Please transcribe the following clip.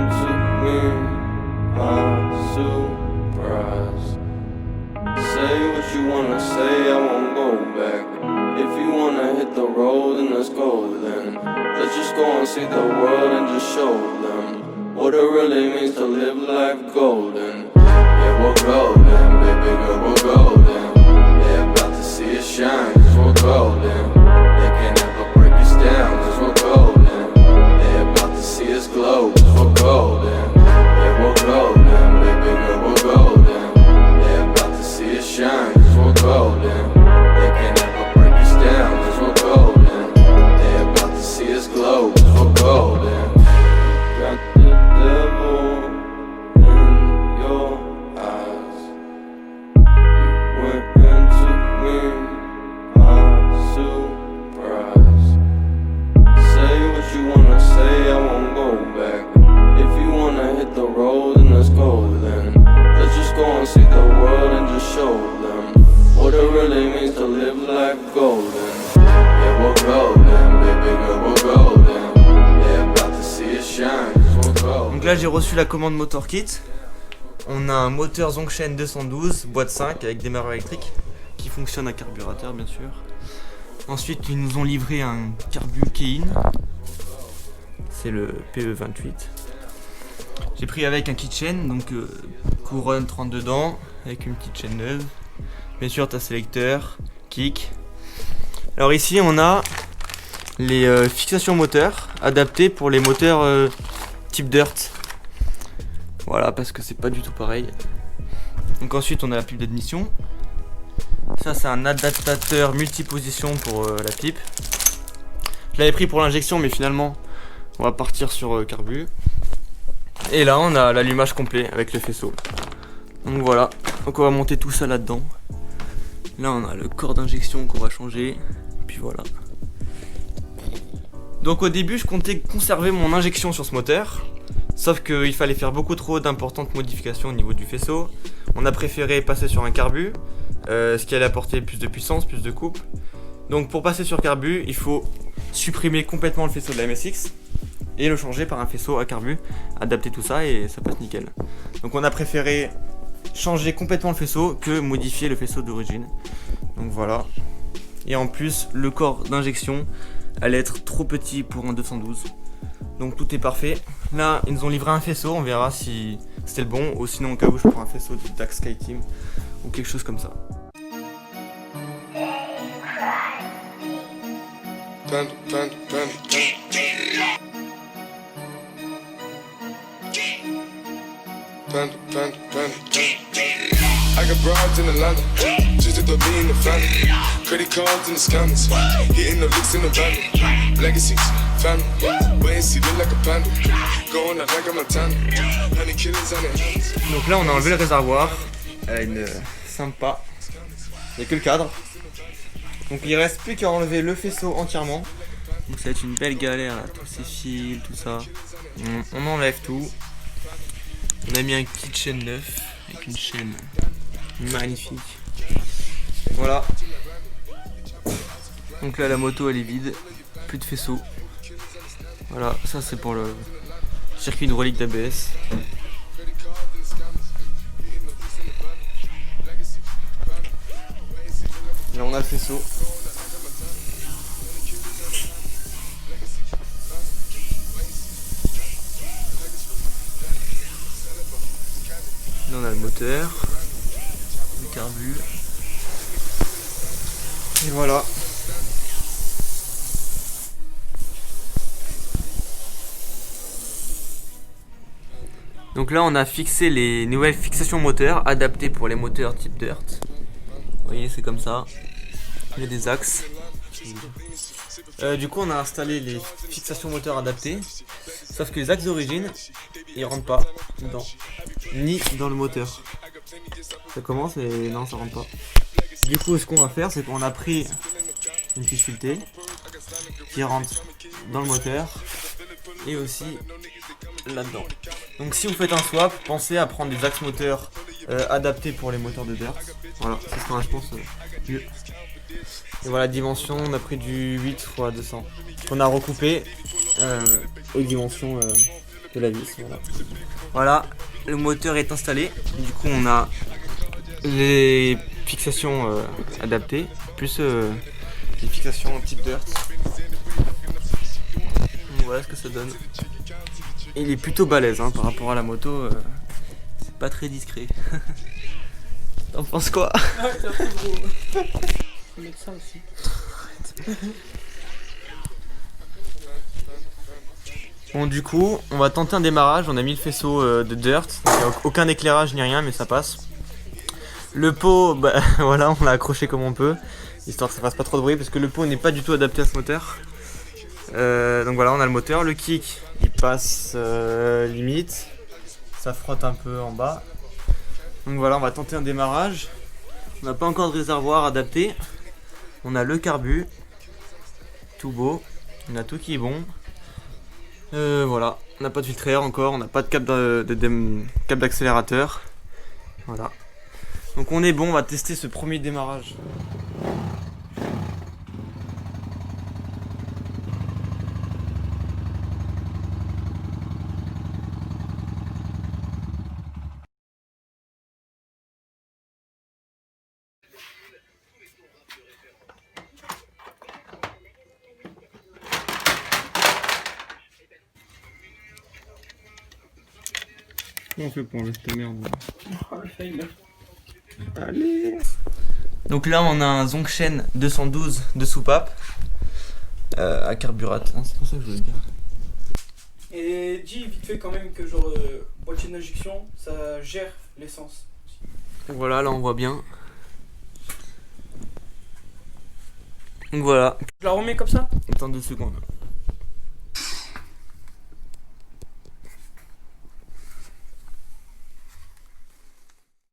into me a surprise. Say what you wanna say, I won't go back. If you wanna hit the road, then let's go then. Let's just go and see the world and just show them what it really means to live life golden. Yeah, we're golden, baby girl, we're golden. They're about to see us shine, cause we're golden. They can't ever break us down, cause we're golden. They're about to see us glow, cause we're golden. Yeah, we're golden, baby girl, we're golden. They're about to see us shine, cause we're golden. They can't ever break us down, cause we're golden. They're about to see us glow, cause we're golden. Got the devil in your eyes. You went into me a surprise. Say what you wanna say, I won't go back. If you wanna hit the road, then let's go then. Let's just go and see the world and just show them what it really means to live life golden. Yeah, we're golden, baby girl, we're golden. They're about to see us shine, cause we're golden. Donc là j'ai reçu la commande Motor Kit. On a un moteur Zongshen 212, boîte 5 avec démarreur électrique qui fonctionne à carburateur bien sûr. Ensuite ils nous ont livré un carbu Kein. C'est le PE28. J'ai pris avec un keychain, donc couronne 32 dents avec une petite chaîne neuve. Bien sûr ta sélecteur, kick. Alors ici on a les fixations moteurs adaptées pour les moteurs type dirt. Voilà, parce que c'est pas du tout pareil. Donc ensuite on a la pipe d'admission. Ça c'est un adaptateur multiposition pour la pipe. Je l'avais pris pour l'injection mais finalement on va partir sur carbu. Et là on a l'allumage complet avec le faisceau. Donc voilà, donc on va monter tout ça là-dedans. Là on a le corps d'injection qu'on va changer. Puis voilà. Donc au début je comptais conserver mon injection sur ce moteur. Sauf qu'il fallait faire beaucoup trop d'importantes modifications au niveau du faisceau. On a préféré passer sur un carbu, ce qui allait apporter plus de puissance, plus de coupe. Donc pour passer sur carbu, il faut supprimer complètement le faisceau de la MSX et le changer par un faisceau à carbu, adapter tout ça et ça passe nickel. Donc on a préféré changer complètement le faisceau que modifier le faisceau d'origine. Donc voilà. Et en plus, le corps d'injection allait être trop petit pour un 212. Donc tout est parfait. Là, ils nous ont livré un faisceau, on verra si c'était le bon ou sinon au cas où je prends un faisceau de DAC Sky Team ou quelque chose comme ça. I got broads in Atlanta, just to throw me in the family. Credit cards in the scammers, hitting the licks in the van. Legacies, family, wait and see, look like a panda. Going out like a Montana, honey killers on their hands. Donc là, on a enlevé le réservoir, une sympa. Il n'y a que le cadre. Donc il reste plus qu'à enlever le faisceau entièrement. Donc ça va être une belle galère là, tous ces fils, tout ça. On enlève tout. On a mis un kit chaîne neuf avec une chaîne magnifique. Voilà. Donc là la moto elle est vide, plus de faisceau. Voilà, ça c'est pour le circuit hydraulique d'ABS. Là on a le faisceau. Là on a le moteur, le carbu. Et voilà. Donc là on a fixé les nouvelles fixations moteurs adaptées pour les moteurs type dirt. Vous voyez c'est comme ça. Il y a des axes. Du coup on a installé les fixations moteurs adaptées. Sauf que les axes d'origine ils rentrent pas dedans. Ni dans le moteur. Ça commence et non ça rentre pas. Du coup ce qu'on va faire c'est qu'on a pris une fiche filetée qui rentre dans le moteur et aussi là-dedans. Donc si vous faites un swap, pensez à prendre des axes moteurs adaptés pour les moteurs de dirt. Voilà, ça sera je pense mieux. Et voilà, dimension, on a pris du 8 x 200. On a recoupé aux dimensions de la vis. Voilà. Voilà, le moteur est installé. Du coup, on a les fixations adaptées, plus les fixations type dirt. Donc voilà ce que ça donne. Il est plutôt balèze hein, par rapport à la moto. C'est pas très discret. T'en penses quoi? Ah, c'est un peu gros. Faut mettre ça aussi. Bon du coup, on va tenter un démarrage. On a mis le faisceau de dirt. Donc, y a aucun éclairage ni rien, mais ça passe. Le pot, bah voilà, on l'a accroché comme on peut, histoire que ça fasse pas trop de bruit, parce que le pot n'est pas du tout adapté à ce moteur. Donc voilà, on a le moteur. Le kick, il passe limite. Ça frotte un peu en bas. Donc voilà, on va tenter un démarrage. On n'a pas encore de réservoir adapté. On a le carbu. Tout beau. On a tout qui est bon. Voilà, on n'a pas de filtre à air encore. On n'a pas de câble d'accélérateur. Voilà. Donc on est bon, on va tester ce premier démarrage. Comment on fait pour enlever cette merde? Oh, le fail. Allez. Donc là on a un Zongshen 212 de soupape à carburateur, c'est pour ça que je voulais le dire. Et dis vite fait quand même que genre boîtier d'injection ça gère l'essence. Donc voilà, là on voit bien. Donc voilà, Je la remets comme ça? attends 2 secondes.